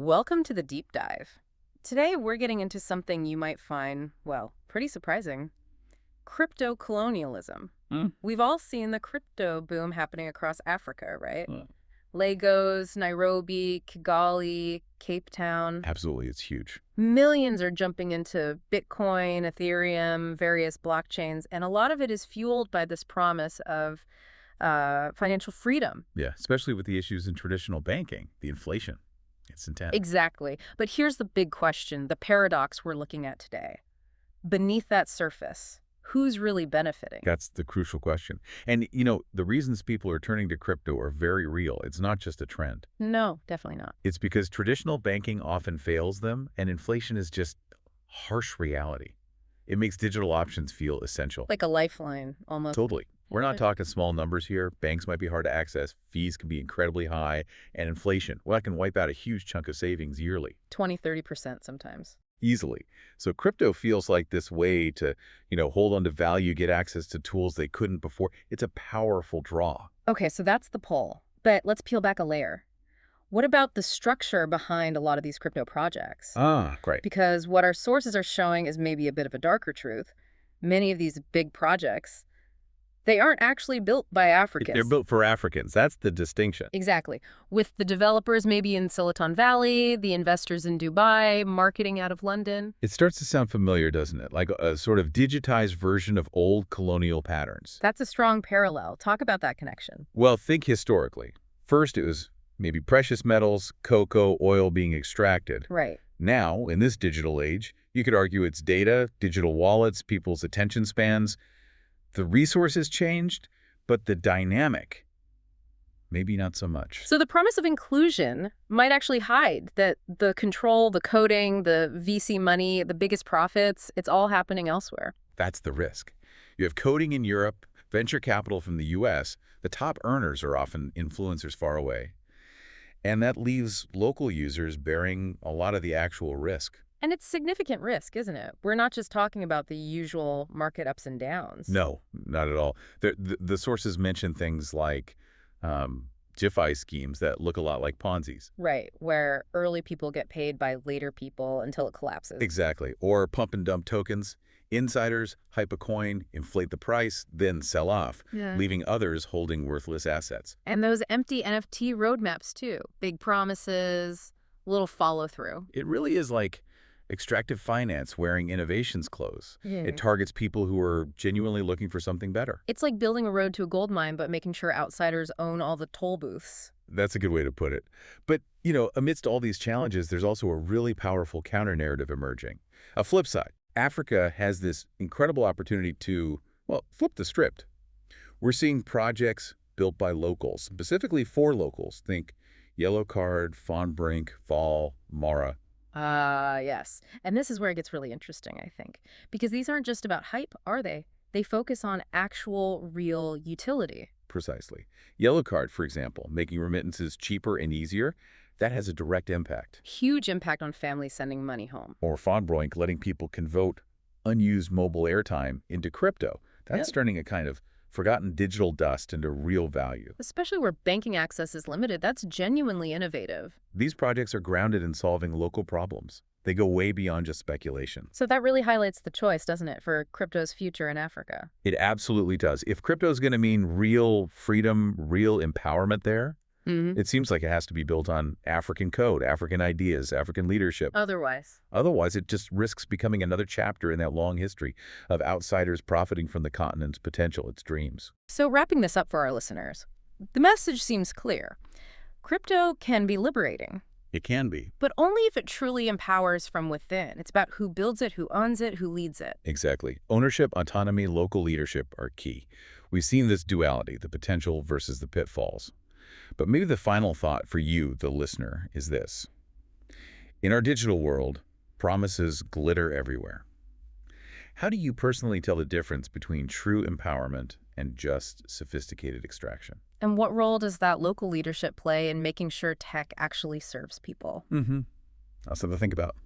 Welcome to the deep dive. Today we're getting into something you might find, well, pretty surprising. Crypto-colonialism. Mm. We've all seen the crypto boom happening across Africa, right? Uh, Lagos, Nairobi, Kigali, Cape Town. Absolutely, it's huge. Millions are jumping into Bitcoin, Ethereum, various blockchains, and a lot of it is fueled by this promise of financial freedom. Yeah, especially with the issues in traditional banking, the inflation. It's intense. Exactly. But here's the big question, the paradox we're looking at today. Beneath that surface, who's really benefiting? That's the crucial question. And, the reasons people are turning to crypto are very real. It's not just a trend. No, definitely not. It's because traditional banking often fails them, and inflation is just harsh reality. It makes digital options feel essential. Like a lifeline, almost. Totally. We're not talking small numbers here. Banks might be hard to access, fees can be incredibly high, and inflation, well, that can wipe out a huge chunk of savings yearly. 20, 30% sometimes. Easily. So crypto feels like this way to, hold on to value, get access to tools they couldn't before. It's a powerful draw. Okay, so that's the pull. But let's peel back a layer. What about the structure behind a lot of these crypto projects? Great. Because what our sources are showing is maybe a bit of a darker truth. Many of these big projects, they aren't actually built by Africans. They're built for Africans. That's the distinction. Exactly. With the developers maybe in Silicon Valley, the investors in Dubai, marketing out of London. It starts to sound familiar, doesn't it? Like a sort of digitized version of old colonial patterns. That's a strong parallel. Talk about that connection. Well, think historically. First, it was maybe precious metals, cocoa, oil being extracted. Right. Now, in this digital age, you could argue it's data, digital wallets, people's attention spans. The resources changed, but the dynamic, maybe not so much. So the promise of inclusion might actually hide that the control, the coding, the VC money, the biggest profits, it's all happening elsewhere. That's the risk. You have coding in Europe, venture capital from the US. The top earners are often influencers far away. And that leaves local users bearing a lot of the actual risk. And it's significant risk, isn't it? We're not just talking about the usual market ups and downs. No, not at all. The sources mention things like GIFI schemes that look a lot like Ponzis. Right, where early people get paid by later people until it collapses. Exactly. Or pump and dump tokens. Insiders hype a coin, inflate the price, then sell off, leaving others holding worthless assets. And those empty NFT roadmaps, too. Big promises, little follow-through. It really is like extractive finance wearing innovation's clothes. It targets people who are genuinely looking for something better. It's like building a road to a gold mine, but making sure outsiders own all the toll booths. That's a good way to put it. But, amidst all these challenges, there's also a really powerful counter-narrative emerging. A flip side. Africa has this incredible opportunity to, well, flip the script. We're seeing projects built by locals, specifically for locals. Think Yellow Card, Fonbnk, Vol, Mara. Yes. And this is where it gets really interesting, I think. Because these aren't just about hype, are they? They focus on actual, real utility. Precisely. Yellow Card, for example, making remittances cheaper and easier, that has a direct impact. Huge impact on families sending money home. Or Fonbnk letting people convert unused mobile airtime into crypto. That's turning a kind of forgotten digital dust into real value. Especially where banking access is limited, that's genuinely innovative. These projects are grounded in solving local problems. They go way beyond just speculation. So that really highlights the choice, doesn't it, for crypto's future in Africa? It absolutely does. If crypto is going to mean real freedom, real empowerment there, it seems like it has to be built on African code, African ideas, African leadership. Otherwise, it just risks becoming another chapter in that long history of outsiders profiting from the continent's potential, its dreams. So wrapping this up for our listeners, the message seems clear. Crypto can be liberating. It can be. But only if it truly empowers from within. It's about who builds it, who owns it, who leads it. Exactly. Ownership, autonomy, local leadership are key. We've seen this duality, the potential versus the pitfalls. But maybe the final thought for you, the listener, is this. In our digital world, promises glitter everywhere. How do you personally tell the difference between true empowerment and just sophisticated extraction? And what role does that local leadership play in making sure tech actually serves people? That's something to think about.